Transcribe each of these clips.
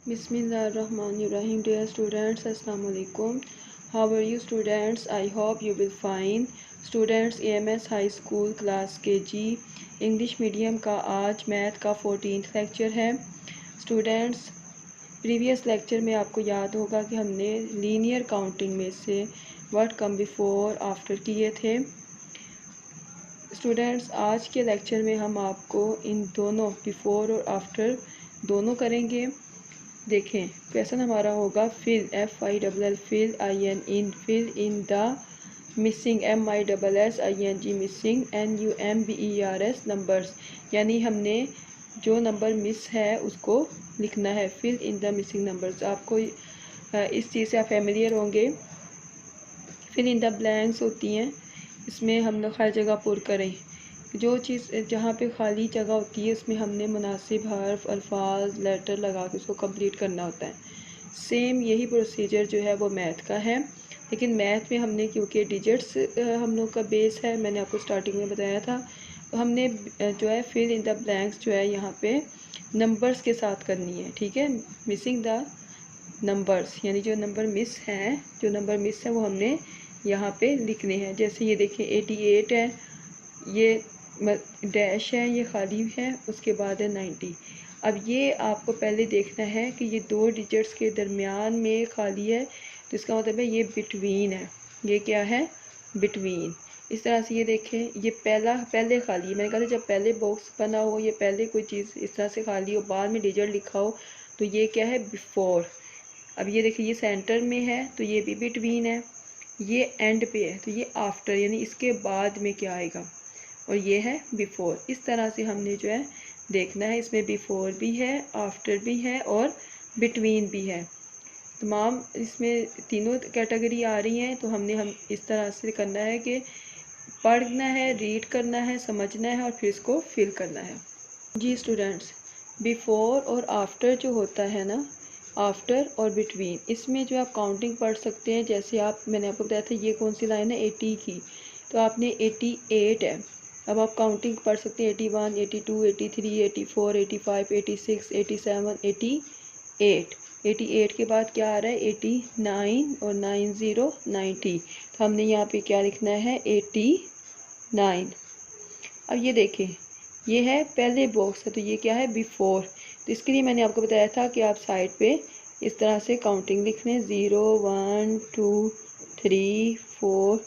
Bismillahirrahmanirrahim. Dear students, Assalamu alaikum. How are you students? I hope you will fine. Students, AMS High School class KG English medium का आज math का 14th lecture है। Students, previous lecture में आपको याद होगा कि हमने लीनियर काउंटिंग में से व्हाट कम बिफोर आफ्टर किए थे। स्टूडेंट्स, आज के लेक्चर में हम आपको इन दोनों बिफोर और आफ्टर दोनों करेंगे। देखें, क्वेश्चन हमारा होगा fill FILL fill IN in fill in the missing MISSING missing NUMBERS numbers, यानी हमने जो नंबर मिस है उसको लिखना है। Fill in the missing numbers, आपको इस चीज़ से आप फेमिलियर होंगे। फिल इन द ब्लैंक्स होती हैं, इसमें हम लोग हर जगह पुर करें। जो चीज़ जहाँ पे खाली जगह होती है उसमें हमने मुनासिब हर्फ अल्फाज लेटर लगा के उसको कंप्लीट करना होता है। सेम यही प्रोसीजर जो है वो मैथ का है, लेकिन मैथ में हमने क्योंकि डिजिट्स हम लोग का बेस है, मैंने आपको स्टार्टिंग में बताया था, तो हमने जो है फिल इन द ब्लैंक्स जो है यहाँ पे नंबर्स के साथ करनी है। ठीक है, मिसिंग द नंबर्स, यानी जो नंबर मिस हैं, जो नंबर मिस है वो हमने यहाँ पे लिखने हैं। जैसे ये देखिए 88 है, ये डैश है, ये खाली है, उसके बाद है 90। अब ये आपको पहले देखना है कि ये दो डिजिट्स के दरमियान में खाली है, तो इसका मतलब है ये बिटवीन है। ये क्या है? बिटवीन। इस तरह से ये देखें, ये पहले खाली है। मैंने कहा था जब पहले बॉक्स बना हो, ये पहले कोई चीज़ इस तरह से खाली हो, बाद में डिजिट लिखा हो, तो ये क्या है? बिफोर। अब ये देखिए, ये सेंटर में है तो ये भी बिटवीन है, ये एंड पे है तो ये आफ्टर, यानी इसके बाद में क्या आएगा, और ये है बिफोर। इस तरह से हमने जो है देखना है, इसमें बिफोर भी है, आफ्टर भी है और बिटवीन भी है। तमाम इसमें तीनों कैटेगरी आ रही हैं, तो हम इस तरह से करना है कि पढ़ना है, रीड करना है, समझना है और फिर इसको फिल करना है। जी स्टूडेंट्स, बिफोर और आफ्टर जो होता है ना, आफ्टर और बिटवीन, इसमें जो आप काउंटिंग पढ़ सकते हैं। जैसे मैंने आपको बताया था ये कौन सी लाइन है? 80 की, तो आपने 88 है। अब आप काउंटिंग पढ़ सकते हैं 81, 82, 83, 84, 85, 86, 87, 88। 88 के बाद क्या आ रहा है? 89 और 90, 90। तो हमने यहाँ पे क्या लिखना है? 89। अब ये देखें, ये है पहले बॉक्स है, तो ये क्या है? बिफोर। तो इसके लिए मैंने आपको बताया था कि आप साइड पे इस तरह से काउंटिंग लिख लें, 0 1 2 3 4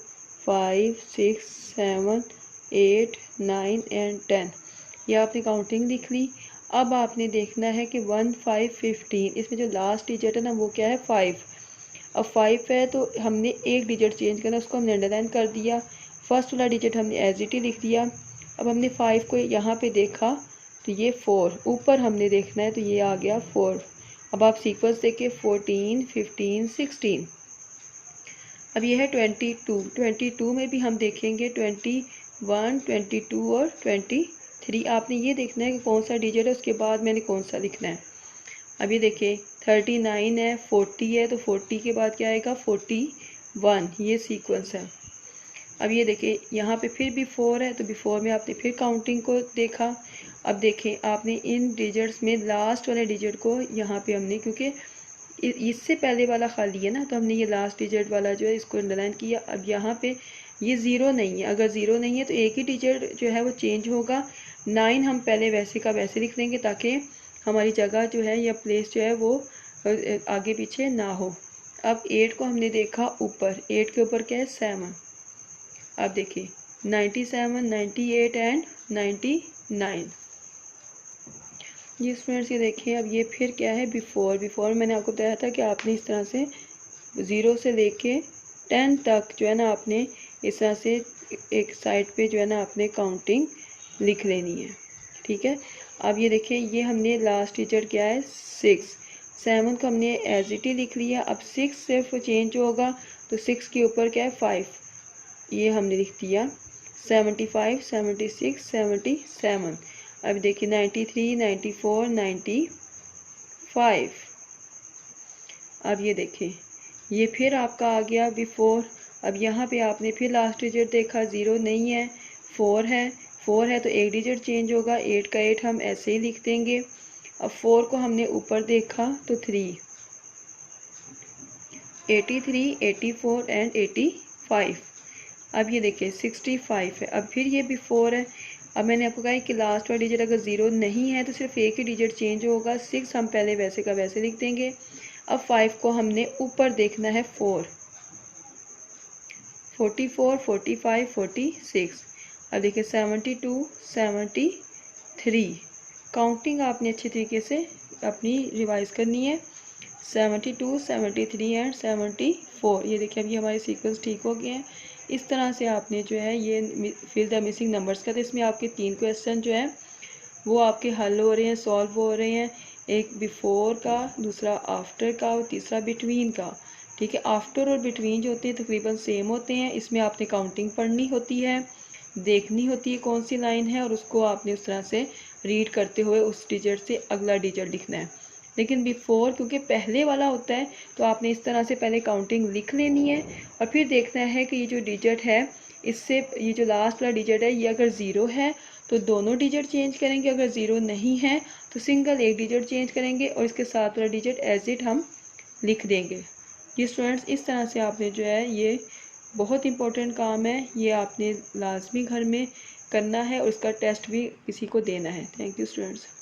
5 6 7 8 9 एंड 10। ये आपने काउंटिंग लिख ली। अब आपने देखना है कि 1 5 15, इसमें जो लास्ट डिजिट है ना वो क्या है? 5। अब 5 है तो हमने एक डिजिट चेंज करना, उसको हमने अंडरलाइन कर दिया। फर्स्ट वाला डिजिट हमने एज इट ही लिख दिया। अब हमने 5 को यहाँ पे देखा तो ये 4, ऊपर हमने देखना है तो ये आ गया 4। अब आप सीक्वेंस देखिए, 14 15 16। अब ये है 22। 22 में भी हम देखेंगे 21 22 और 23। आपने ये देखना है कि कौन सा डिजिट है, उसके बाद मैंने कौन सा लिखना है। अब ये देखिए 39 है, 40 है, तो 40 के बाद क्या आएगा? 41। ये सीक्वेंस है। अब ये देखिए यहाँ पे फिर बिफोर है, तो बिफोर में आपने फिर काउंटिंग को देखा। अब देखें, आपने इन डिजिट्स में लास्ट वाले डिजिट को यहाँ पे हमने, क्योंकि इससे पहले वाला खाली है ना, तो हमने ये लास्ट डिजिट वाला जो है इसको अंडरलाइन किया। अब यहाँ पे ये ज़ीरो नहीं है, अगर ज़ीरो नहीं है तो एक ही डिजिट जो है वो चेंज होगा। 9 हम पहले वैसे का वैसे लिख देंगे ताकि हमारी जगह जो है या प्लेस जो है वो आगे पीछे ना हो। अब 8 को हमने देखा ऊपर, 8 के ऊपर क्या है? 7। अब देखिए 97 98 एंड 99। जी स्टूडेंट्स, ये देखिए अब ये फिर क्या है? बिफोर। बिफोर मैंने आपको बताया था कि आपने इस तरह से 0 से लेके 10 तक जो है ना, आपने इस तरह से एक साइड पे जो है ना आपने काउंटिंग लिख लेनी है। ठीक है। अब ये देखिए, ये हमने लास्ट डिजिट क्या है? 6। 7 को हमने एज इट ही लिख लिया। अब 6 सिर्फ चेंज होगा, तो 6 के ऊपर क्या है? 5। ये हमने लिख दिया 75 76 77। अब देखिए 93 94 95। अब ये देखिए, ये फिर आपका आ गया बिफोर। अब यहाँ पे आपने फिर लास्ट डिजिट देखा, 0 नहीं है, 4 है। 4 है तो एक डिजिट चेंज होगा, 8 का 8 हम ऐसे ही लिख देंगे। अब 4 को हमने ऊपर देखा तो 3, 83, 84 एंड 85। अब ये देखिए 65 है। अब फिर ये बिफोर है। अब मैंने आपको कहा कि लास्ट वाला डिजिट अगर 0 नहीं है तो सिर्फ एक ही डिजिट चेंज होगा। 6 हम पहले वैसे का वैसे लिख देंगे। अब 5 को हमने ऊपर देखना है 4, 44, 45, 46। अब देखिए 72, 73। काउंटिंग आपने अच्छी तरीके से अपनी रिवाइज करनी है। 72, 73 एंड 74। ये देखिए अभी हमारे सीक्वेंस ठीक हो गए हैं। इस तरह से आपने जो है ये फिल द मिसिंग नंबर्स का, तो इसमें आपके 3 क्वेश्चन जो है वो आपके हल हो रहे हैं, सॉल्व हो रहे हैं। एक बिफोर का, दूसरा आफ्टर का और तीसरा बिटवीन का। ठीक है, आफ्टर और बिटवीन जो होते हैं तकरीबन सेम होते हैं। इसमें आपने काउंटिंग पढ़नी होती है, देखनी होती है कौन सी लाइन है और उसको आपने उस तरह से रीड करते हुए उस डिजिट से अगला डिजिट लिखना है। लेकिन बिफोर क्योंकि पहले वाला होता है तो आपने इस तरह से पहले काउंटिंग लिख लेनी है और फिर देखना है कि ये जो डिजिट है इससे ये जो लास्ट वाला डिजिट है ये अगर 0 है तो दोनों डिजिट चेंज करेंगे, अगर 0 नहीं है तो सिंगल एक डिजिट चेंज करेंगे और इसके साथ वाला डिजिट एज इट हम लिख देंगे। ये स्टूडेंट्स इस तरह से आपने जो है ये बहुत इंपॉर्टेंट काम है, ये आपने लाजमी घर में करना है और इसका टेस्ट भी किसी को देना है। Thank you students.